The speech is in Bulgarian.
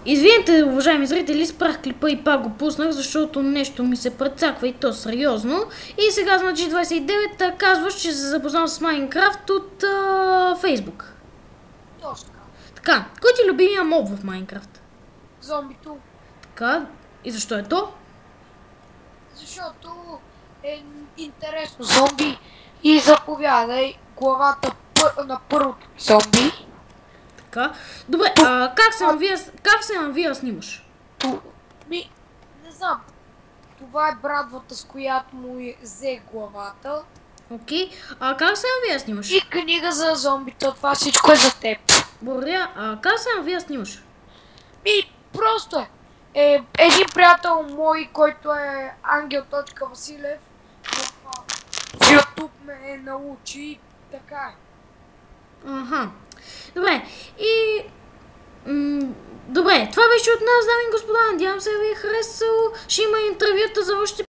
Извинете, уважаеми зрители, спрах клипа и пак го пуснах, защото нещо ми се прецаква и то сериозно. И сега, значи 29 казваш, че се запознал с Майнкрафт от Фейсбук. Точно така. Така, кой ти е любимия моб в Майнкрафт? Зомбито. Така, и защо е то? Защото е интересно зомби и заповядай главата на първото зомби. Така, добре, как се навия снимаш? Не знам. Това е брадвата, с която му взе главата. Окей, как се навия снимаш? И книга за зомбито. Това всичко е за теб. Благодаря, как се навия снимаш? Просто е. Един приятел мой, който е Ангел.Василев, в YouTube ме научи. Така е. Аха. Добре, и... добре, това беше от нас, дами и господа. Надявам се да ви е харесало. Ще има интервюта за още